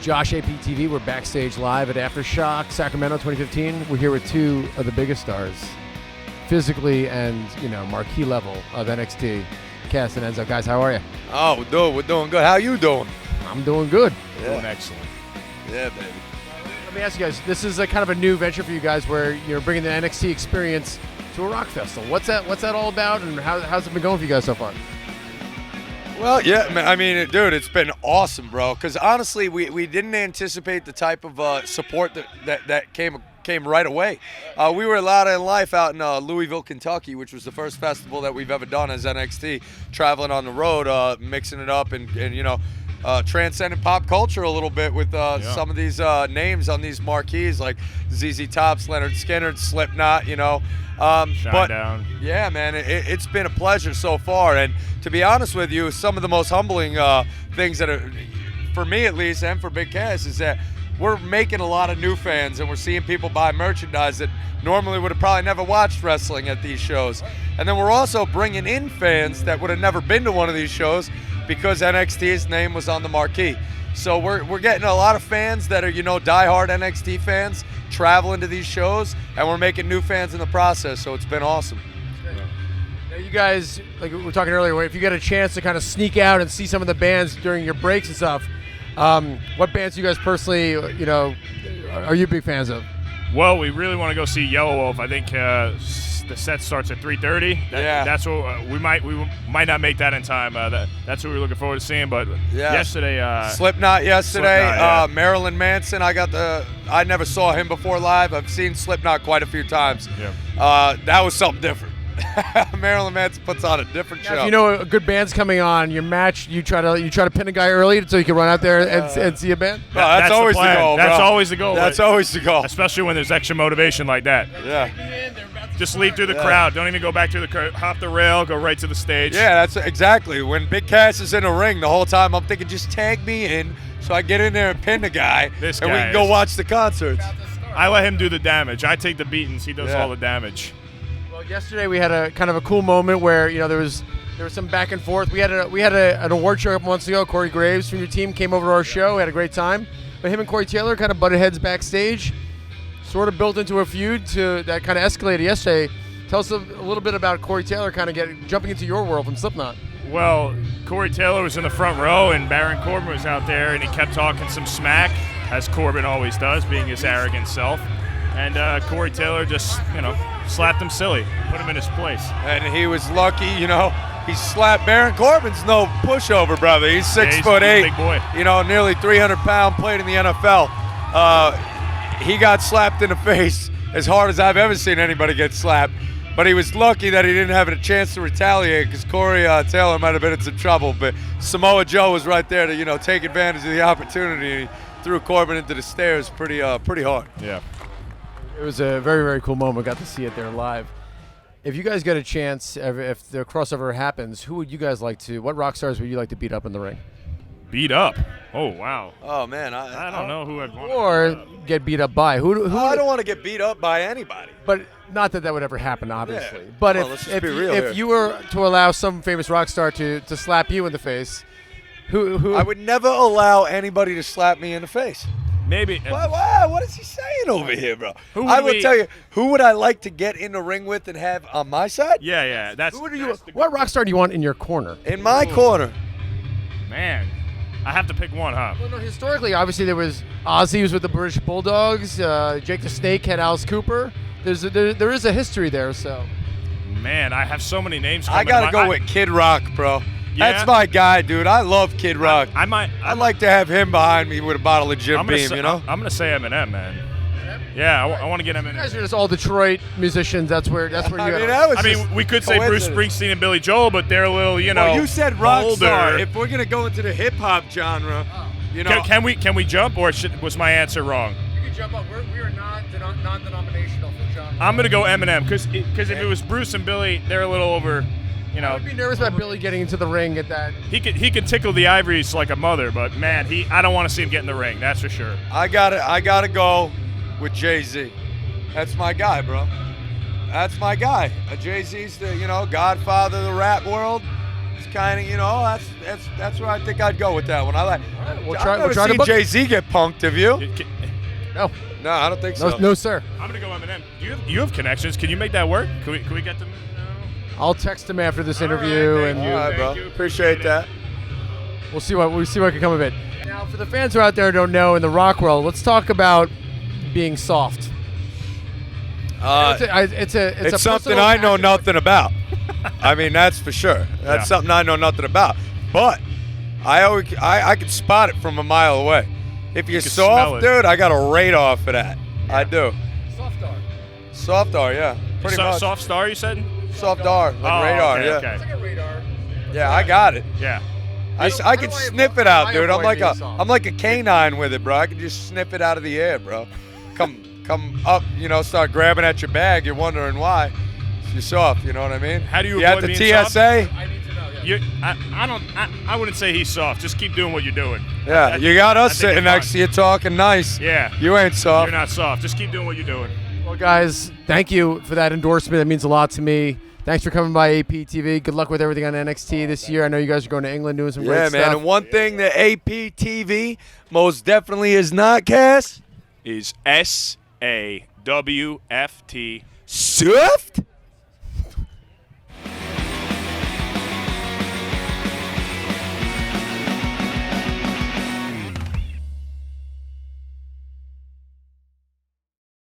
Josh, APTV. We're backstage live at Aftershock, Sacramento 2015. We're here with two of the biggest stars, physically and, marquee level of NXT, Cass and Enzo. Guys, how are you? Oh, we're doing good. How you doing? I'm doing good. Yeah. Doing excellent. Yeah, baby. Let me ask you guys, this is a kind of a new venture for you guys where you're bringing the NXT experience to a rock festival. What's that all about, and how's it been going for you guys so far? Well, yeah, man, I mean, dude, it's been awesome, bro. Because honestly, we didn't anticipate the type of support that came right away. We were allowed in life out in Louisville, Kentucky, which was the first festival that we've ever done as NXT, traveling on the road, mixing it up and transcending pop culture a little bit with some of these names on these marquees like ZZ Top's, Leonard Skinner, Slipknot, Down. Yeah, man, it's been a pleasure so far. And to be honest with you, some of the most humbling things that are, for me at least, and for Big Cass, is that we're making a lot of new fans, and we're seeing people buy merchandise that normally would have probably never watched wrestling at these shows. And then we're also bringing in fans that would have never been to one of these shows because NXT's name was on the marquee. So we're getting a lot of fans that are, diehard NXT fans traveling to these shows, and we're making new fans in the process, so it's been awesome. Now you guys, like we were talking earlier, if you get a chance to kind of sneak out and see some of the bands during your breaks and stuff, what bands do you guys personally, are you big fans of? Well, we really want to go see Yelawolf. I think the set starts at 3:30. That's what we might not make that in time. That's what we're looking forward to seeing. But yesterday, Slipknot yesterday. Slipknot, Marilyn Manson. I never saw him before live. I've seen Slipknot quite a few times. Yeah. That was something different. Marilyn Manson puts on a different show. If you know a good band's coming on, your match, you try to pin a guy early so you can run out there and see a band. No, that's always the goal, bro. That's always the goal. That's always the goal. Especially when there's extra motivation like that. Yeah. Just lead through the crowd. Don't even go back through the crowd. Hop the rail. Go right to the stage. Yeah, that's exactly. When Big Cass is in the ring, the whole time I'm thinking, just tag me in so I get in there and pin the guy, and we can go watch the concerts. I let him do the damage. I take the beatings. He does all the damage. Well, yesterday we had a kind of a cool moment where there was some back and forth. We had an award show a couple months ago. Corey Graves from your team came over to our show. We had a great time. But him and Corey Taylor kind of butted heads backstage, sort of built into a feud that kind of escalated yesterday. Tell us a little bit about Corey Taylor kind of jumping into your world from Slipknot. Well, Corey Taylor was in the front row, and Baron Corbin was out there, and he kept talking some smack, as Corbin always does, being his arrogant self. And Corey Taylor just, slapped him silly, put him in his place. And he was lucky, he slapped Baron Corbin's no pushover, brother. He's 6'8", big boy. Nearly 300-pound, played in the NFL. He got slapped in the face as hard as I've ever seen anybody get slapped. But he was lucky that he didn't have a chance to retaliate because Corey Taylor might have been in some trouble. But Samoa Joe was right there to, take advantage of the opportunity. He threw Corbin into the stairs pretty hard. Yeah. It was a very, very cool moment. Got to see it there live. If you guys get a chance, if the crossover happens, who would you guys what rock stars would you like to beat up in the ring? Beat up? Oh, wow. Oh, man. I don't know who I'd want Or get beat up by. Who I don't want to get beat up by anybody. But not that would ever happen, obviously. Yeah. But Well, let's just be real if here. you were to allow some famous rock star to slap you in the face, who I would never allow anybody to slap me in the face. Maybe. What is he saying over here, bro? Who I would will tell you, who would I like to get in the ring with and have on my side? Yeah. What rock star do you want in your corner? In my corner. Man, I have to pick one, huh? Well, no, historically, obviously, there was Ozzy was with the British Bulldogs. Jake the Snake had Alice Cooper. There is a history there, so. Man, I have so many names I coming. got to go with Kid Rock, bro. Yeah? That's my guy, dude. I love Kid Rock. I'd like to have him behind me with a bottle of Jim Beam, I'm going to say Eminem, man. Yeah, I want to get Eminem. You guys are just all Detroit musicians. That's where you I mean, we could say Bruce Springsteen and Billy Joel, but they're a little, Well, you said rockstar. older. If we're going to go into the hip-hop genre, Can we jump, or was my answer wrong? You can jump up. We are non-denominational for genre. I'm going to go Eminem, because if it was Bruce and Billy, they're a little over, I would be nervous about Billy getting into the ring at that. He can tickle the ivories like a mother, but man, I don't want to see him get in the ring. That's for sure. I gotta go with Jay-Z. That's my guy, bro. That's my guy. Jay-Z's the godfather of the rap world. It's kind of, you know, that's where I think I'd go with that one. I've never try to seen book Jay-Z get punked, have you? No. No, I don't think so. No, sir. I'm gonna go Eminem. You have connections. Can you make that work? Can we get them? I'll text him after this interview, thank and you. All right, bro. Appreciate that. we'll see what can come of it. Now, for the fans who are out there who don't know in the rock world, let's talk about being soft. It's something I know nothing about. I mean, that's for sure. That's something I know nothing about. But I can spot it from a mile away. If you're soft, dude, I got a radar for that. Yeah. I do. Soft R, yeah. Pretty much. Soft star, you said? Soft R, like radar, okay, yeah. Okay. It's like a radar. Yeah, I got it. Yeah. I can sniff it out, dude. I'm like a canine with it, bro. I can just sniff it out of the air, bro. Come up, you know, start grabbing at your bag. You're wondering why. You're soft, you know what I mean? How do you at avoid the being TSA? soft? I need to know. Yeah. I wouldn't say he's soft. Just keep doing what you're doing. Yeah, you got us sitting next to you talking nice. Yeah. You ain't soft. You're not soft. Just keep doing what you're doing. Well, guys, thank you for that endorsement. That means a lot to me. Thanks for coming by APTV. Good luck with everything on NXT this year. I know you guys are going to England doing some great stuff. Yeah, man. And one thing that APTV most definitely is not, Cass, Is SAWFT. sawft.